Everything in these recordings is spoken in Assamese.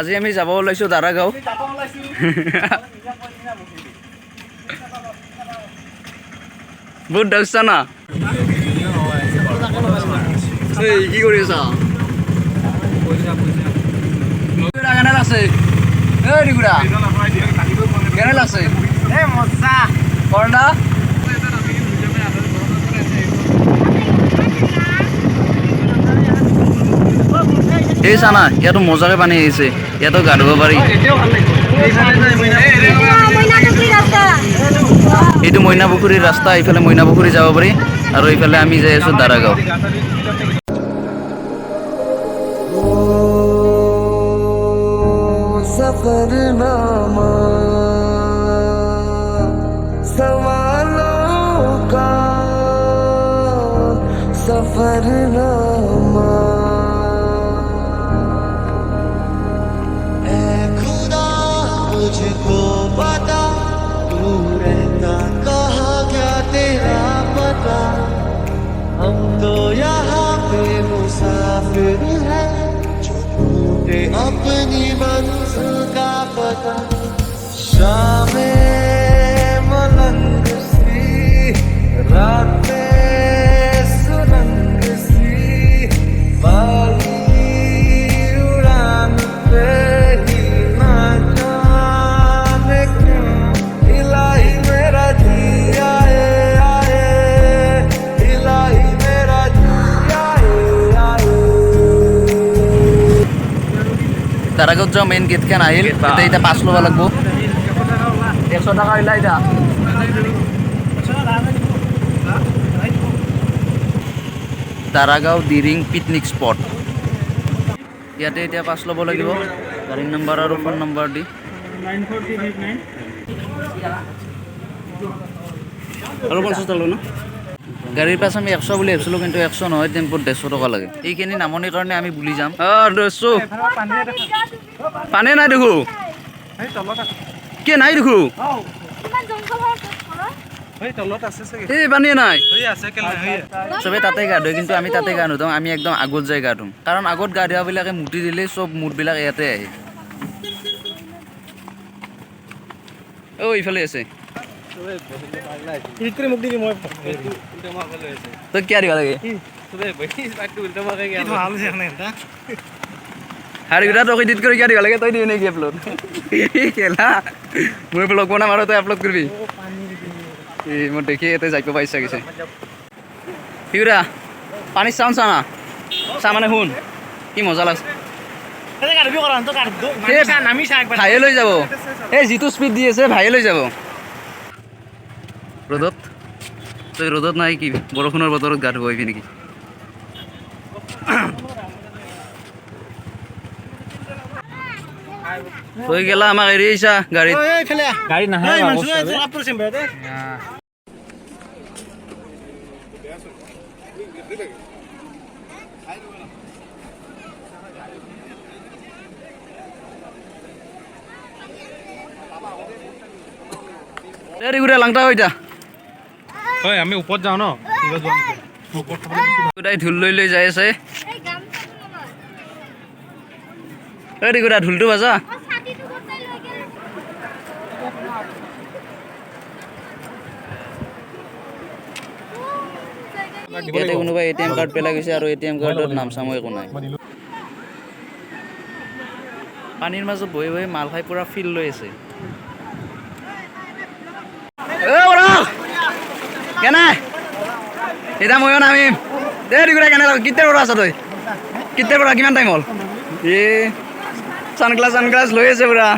আজি আমি যাব ওলাইছোঁ দাৰাগাঁও। বহুত ডাউছা না কি কৰি আছা? কেনেল আছে কেনেল আছে কৰদা এই চানা ইয়াতো মজাকে পানী আহিছে, ইয়াতো গা ধুব পাৰি। এইটো মইনা পুখুৰীৰ ৰাস্তা, এইফালে মইনা পুখুৰী যাব পাৰি আৰু এইফালে আমি যাই আছো দাৰাগাঁও। सफरनामा सवालों का सफरनामा ऐ खुदा मुझको बता तू रहता कहाँ क्या तेरा पता हम तो यहाँ पे मुसाफिर हैं अपनी मंजिल का पता शामें मलंग सी रातें सुरंग सी बाली उड़ान पे ही ना जाने क्यों इलाही मेरा जी आए आए इलाही मेरा जी आए आए। দাৰাগাঁৱত যোৱা মেইন গেট খান আহিল, এতিয়া পাছ ল'ব লাগিব 100 টকা ওলাই যা। দাৰাগাঁও দিৰিং পিকনিক স্পট, ইয়াতে এতিয়া পাছ ল'ব লাগিব গাড়ীৰ নম্বৰ আৰু ফোন নম্বৰ দি। আৰু 50 টকা ন গাড়ীৰ পাছ আমি 100 বুলি ভাবিছিলোঁ, কিন্তু 100 নহয়, টেম্পুত 150 টকা লাগে। এইখিনি নামনিৰ কাৰণে আমি বুলি যাম। পানী নাই দেখো, কি নাই দেখো, এই পানী নাই, চবে তাতে গা ধুৱে, কিন্তু আমি তাতে গা নুধুওঁ, আমি একদম আগত যাই গা ধুম, কাৰণ আগত গা ধোৱাবিলাকে মুতি দিলে চব মুতবিলাক ইয়াতে আহে। অ' ইফালে আছে, তই কিয় দিব লাগে হাৰিকেইটা তই এডিট কৰি কিয় দিব লাগে, তই দিবি নেকি আপলোড খেলা মই ব্লগ বনাম আৰু তই আপলোড কৰিবি। এই মই দেখি ইয়াতে যাই পাব ইচ্ছা গৈছে। সিউৰা পানীৰ চাউণ্ড চা না, চা মানে শুন কি মজা লাগছে, ভাইয়ে লৈ যাব, এই যিটো স্পীড দি আছে ভাইয়ে লৈ যাব। ৰ'দত তই ৰ'দত নাই কি বৰষুণৰ বতৰত গা ধুব আহিবি নেকি? তই গেলা আমাক এৰি আহিছা গাড়ীত, গাড়ী নাহে লাংটা হৈ যা। আমি ওপৰত যাওঁ ন, ঢোল লৈ লৈ যাই আছে, ঢোলটো বাজা। ইয়াতে কোনোবাই ATM কাৰ্ড পেলাই গৈছে আৰু ATM কাৰ্ডত নাম চামো একো নাই। পানীৰ মাজত বহি বহি মাল খাই পুৰা ফিল লৈ আছে। কেনে এতিয়া ময়ো নামিম দে দিগুৰা, কেনে কেতিয়াৰ পৰা আছা তই, কেতিয়াৰ পৰা কিমান টাইম হ'ল? এই চানগ্লাছ লৈ আছে পুৰা,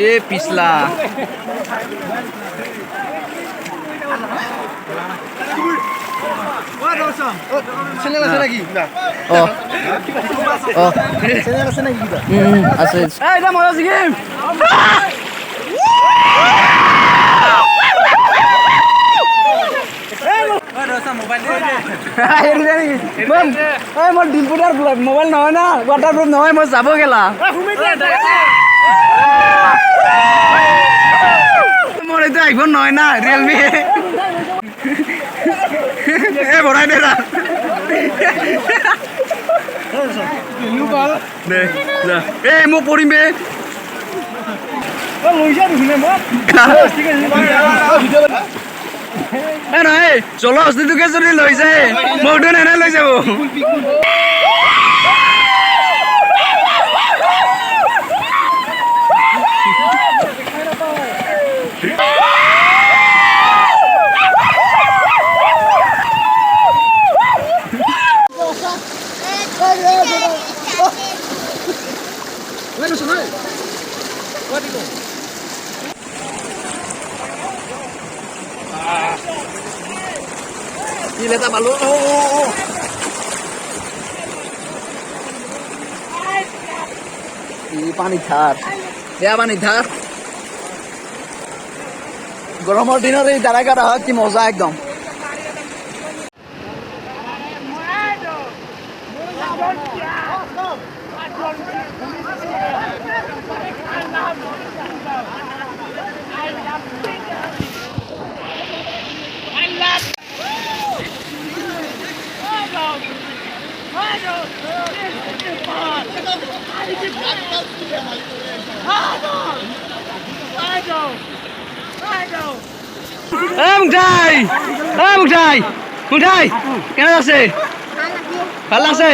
এই পিছলা মোৰ ডিম্পুটাৰ মোবাইল নহয় না, ৱাটাৰপ্ৰুফ নহয়, মই যাব গেলা মোৰ এইটো আইফোন নহয় না, ৰিয়েলমি ভৰাই দে দে যা এই মই পৰিম বে নহয় জলহস্তীটোকে যদি লৈ যায় মইতো এনে লৈ যাব Gila tak malu. Ini panik dhar. Ya panik dhar. গরমের দিনের এই জায়গাটা হয় কি মজা একদম মুঠাই মুঠাই মুঠাই কেনে আছে ভাল আছে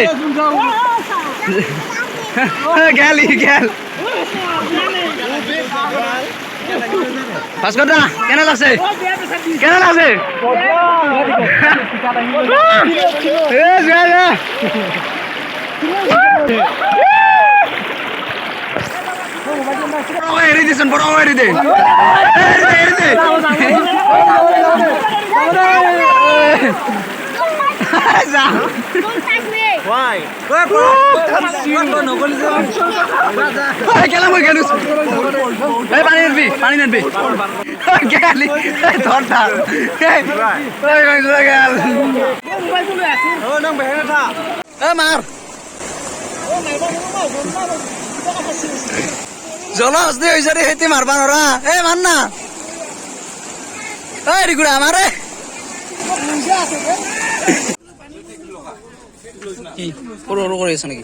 গেল গেল ভাস্করদা কেনে আছে কেনে আছে এরি দিছেন বড় এরি দে এরি দে Why? Kela moi gelu. Hey pani nanbi. Gali. Thorta. Hey. Oi bhai sura gal. Oh nang behna tha. Eh mar. জলহস্তি হইছে রে হেতি মারবা নরা এ মান না এই রিগুড়া আমারে কি ওর ওর করে আছে নাকি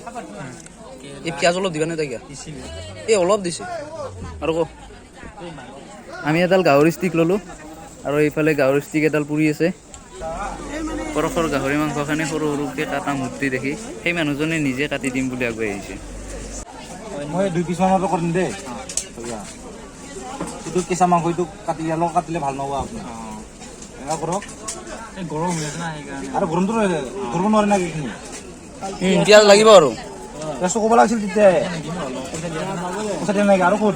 এই পেঁয়াজ অলপ দিবা না তাই এই অলপ দিছে আর কো আমি এডাল গাহৰি ষ্টিক ললো আৰু এইফালে গাহৰি ষ্টিক এডাল পুৰি আছে পৰফৰ গাহৰি মাংসখানে সৰু সৰুকে কাটা মূৰ্তি দেখি সেই মানুহজনে নিজে কাটি দিম বুলি আগুৱাই আহিছে মই 2 পিস মানৰ কৰিম দে এইটো কেঁচা মাংসটো কাটি অলপ কাটিলে ভাল নহব আপুনি এনেকা কৰক এই গৰম হৈ আছে না সেইকাৰণে আৰু গৰমটো গৰম নোৱাৰে না কিখিনি পিঁয়াজ লাগিব আৰু পেছো ক'ব লাগিছিল তেতিয়া পইচা দিয়া নাই আৰু ক'ত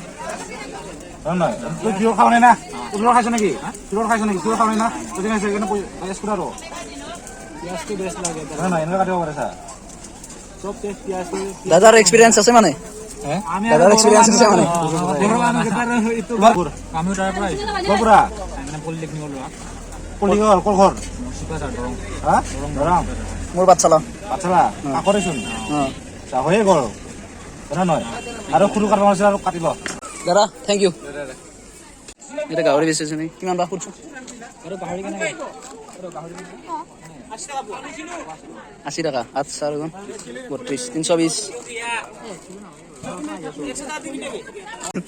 নহয় তুই কিয় খাৱ নাই না তুলৰ খাইছ নেকি তুলৰ খাইছ নেকি তুলৰ খাৱ নাই না পইচা নাই সেইকাৰণে পেঁয়াজ কুটা আৰু পিঁয়াজটো বেষ্ট লাগে নহয় এনেকা কাটিব পাৰে চা সব টেষ্ট পিঁয়াজ দাদাৰ এক্সপিৰিয়েন্স আছে মানে দাদাৰ এক্সপিৰিয়েন্স আছে মানে আমি তাৰ পৰা পৰা মানে পলিটেকনিক পলিটিকেল ক'ৰ ঘৰ হা দৰং মোৰ বাচ্চালা কাকৰেচোন হয়ে গ'ল কথা নহয় আৰু সৰু কাটিব আছে আৰু কাটিব দাদা থেংক ইউ এটা গাহৰি বেচিছে নে কিমান বা খুচু আৰু গাহৰি কেনেকৈ 80 টাকা আচ্ছা আৰু 32 320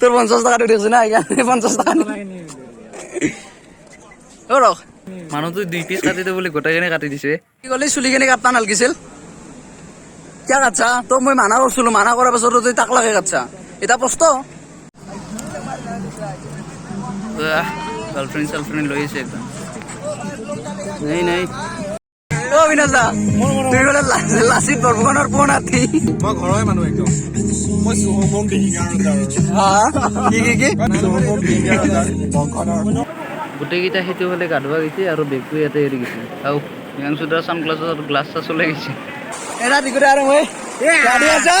তোর 50 টাকা দিছে না এখানে 50 টাকা ও রখ মানুহ তুই 2 পিস কাটি দে বুলি গোটাইনে কাটি দিছে কি কলি চুলি কেনে কাটতা নালকিছিল কি কাটছা তো মই মানা কৰছিলো মানা কৰাৰ পাছত তুই তাক লাগে কাটছা এটা প্ৰশ্ন গার্লফ্রেন্ড লৈ আছে একদম নাই ও বিনাশ দা তুই বলে লাসিত বৰবগনৰ ফোন আতি মই ঘৰৰে মানুহ একদম মই সুমন ডিঙাৰ কি বংকনৰ গোটেইকেইটা সেইটো হ'লে গাধোৱা গৈছে আৰু বেগটো ইয়াতে এৰি গৈছে আৰু হিমাংশুদাৰ সানগ্লাছৰ গ্লাছ চলে গৈছে এৰা দিগৰে আৰু মই গাড়ী আছে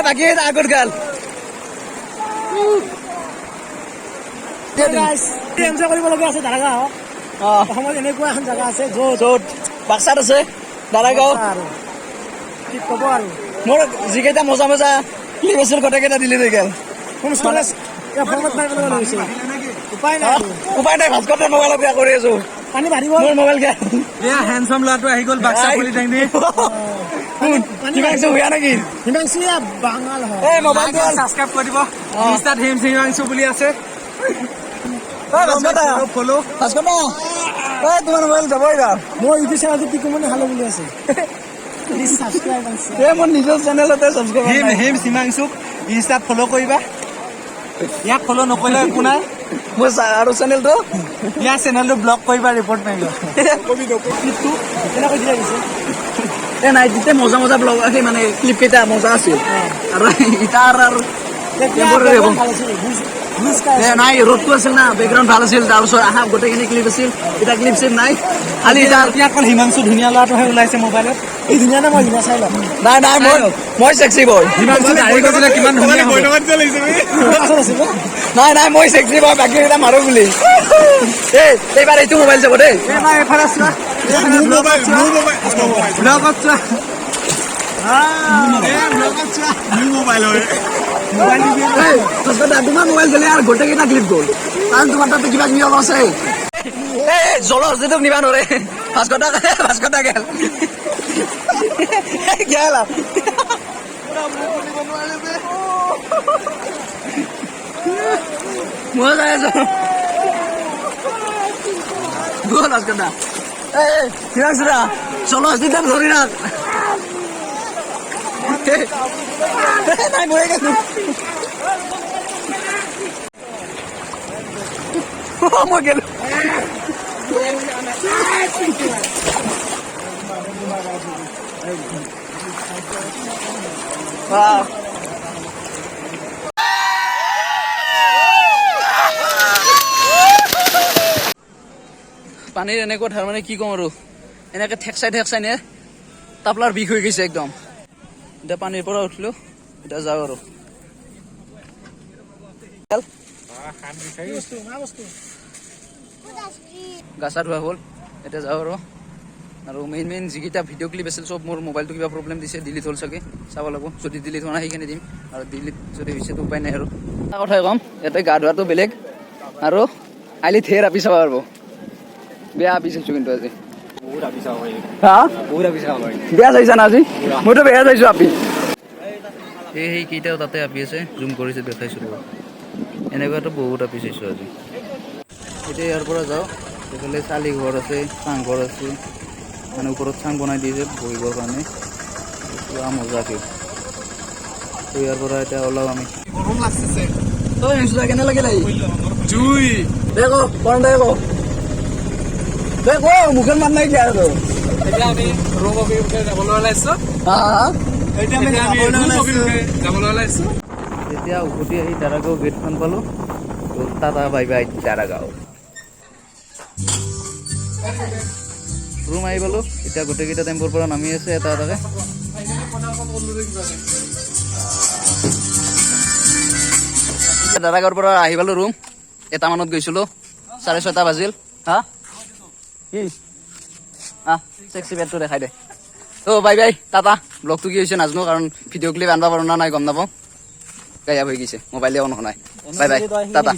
বাকী আগত গাল এনজয় কৰিব লগা আছে দাৰাগাঁও অসমত এনেকুৱা এখন জাগা আছে য'ত বাক্সাত আছে দাৰাগাঁও আৰু কি ক'ব আৰু মোৰ যিকেইটা মজা ক্লিপেছৰ গোটেইকেইটা দিলে হৈ গ'ল উপায় নাই উপায় নাই ভাস্কৰৰ মোবাইলত বেয়া কৰি আছো পানী বাঢ়িব মোৰ মোবাইল গেল হেণ্ডচাম ল'ৰাটো আহি গ'ল বাক্সা পলিটেকনিক হিমাংশু ভূঞা নেকি হিমাংশু বাঙাল হয় এই মোবাইলটো সাবস্ক্ৰাইব কৰি দিব ইনষ্টাত হিমাংশু বুলি আছে ফলো তোমাৰ মোবাইল যাব এইবাৰ মই ইউটিউব চেনেলটো টিকু মানে হালো বুলি আছে প্লিজ সাবস্ক্ৰাইব আছে মোৰ নিজৰ চেনেলতে ছাবস্ক্ৰাইব হিমাংশুক ইনষ্টাত ফলো কৰিবা ইয়াক ফলো নকৰিলে একো নাই মোৰ আৰু চেনেলটো ইয়াৰ চেনেলটো ব্লক কৰিবা ৰিপৰ্ট মাৰিবা কেনেকৈ দিয়া গৈছে এই নাই তেতিয়া মজা মজা ব্লগ আছে মানে ক্লিপ কেইটা মজা আছিল আৰু ইটাৰ আৰু নাই ৰ'দটো আছিল না বেকগ্ৰাউণ্ড ভাল আছিল তাৰপিছত আহা গোটেইখিনি ক্লিপ আছিল এতিয়া ক্লিপ চিপ নাই খালি এতিয়া অকল হিমাংশু ধুনীয়া ল'ৰাটোহে ওলাইছে মোবাইলত এই ধুনীয়া না মই ধুনীয়া চাই ল'ম নাই নাই মই সেক্সি বয় হিমাংশু দাঢ়ি গজিলে কিমান ধুনীয়া হ'ব নাই নাই মই সেক্সি বয় বাকী কেইটা মাৰো বুলি এইবাৰ এইটো মোবাইল চাব দেই এইফালে চোৱা ব্লগত চোৱা তোমাৰ মোবাইল চলে আৰু গোটেইকেইটা ক্লিপ গ'ল কাৰণ তোমাৰ তাতে কিবা কিবি অলপ আছে জলৰ যিটো নিবা নৰে পাঁচশ টকা গেল গেল মই যাই আছো গ'ল পাঁচশ টকা কিনা চলো যেতিয়া ধৰি ৰাখ নাই মৰে গেল মই গেল পানীৰ এনেকুৱা ধাৰ মানে কি কম আৰু এনেকে ঠেকচাই নে তাপলাৰ বিষ হৈ গৈছে একদম এতিয়া পানীৰ পৰা উঠিলো এতিয়া যাওঁ আৰু গা চা ধোৱা হ'ল এতিয়া যাওঁ আৰু মেইন যিকেইটা ভিডিঅ' ক্লিপ আছিল চব মোৰ মোবাইলটো কিবা প্ৰব্লেম দিছে ডিলিট হ'ল চাগে চাব লাগিব যদি ডিলিট হোৱা নাই সেইখিনি দিম আৰু ডিলিট যদি হৈছে তো উপায় নাই আৰু এটা কথাই ক'ম ইয়াতে গা ধোৱাটো বেলেগ আৰু আইলি ধেৰ আপি চাব পাৰিব বেয়া আপি চাইছোঁ কিন্তু আজি হা বেয়া চাইছা না আজি মইতো বেয়া চাইছোঁ আপি সেইকেইটাও তাতে আপি আছে জুম কৰিছে দেখাইছোঁ ৰ'ব এনেকুৱাতো বহুত আপি চাইছোঁ আজি এতিয়া ইয়াৰ পৰা যাওঁ এইফালে চালি ঘৰ আছে চাংঘৰ আছে মানে ওপৰত চাং বনাই দিছে বহিবৰ কাৰণে পুৰা মজা কি ইয়াৰ পৰা এতিয়া ওলাওঁ আমি গৰম লাগছে কেনে লাগিল জুই দেখো কোন দেখো দেখো মুখেৰ মান নাই দিয়া তো এতিয়া আমি ৰুম অভিমুখে যাবলৈ ওলাইছোঁ যাবলৈ ওলাইছোঁ এতিয়া উভতি আহি দাৰাগাঁও গেটখন পালোঁ tata bye bye Daragaon room আহি পালোঁ এতিয়া গোটেইকেইটা টেম্পোৰ পৰা নামি আছে এটা এটাকে দাৰাগাঁৱৰ পৰা আহি পালোঁ ৰুম এটামানত গৈছিলোঁ 6:30 বাজিল হা কি সেক্সি বেডটো দেখাই দে বাই বাই টাটা ব্লগটো কি হৈছে নাজানো কাৰণ ভিডিঅ' ক্লিপ আনিব পাৰোঁ না নাই গম নাপাওঁ গায়াব হৈ গৈছে মোবাইলে অন হোৱা নাই বাই বাই টাটা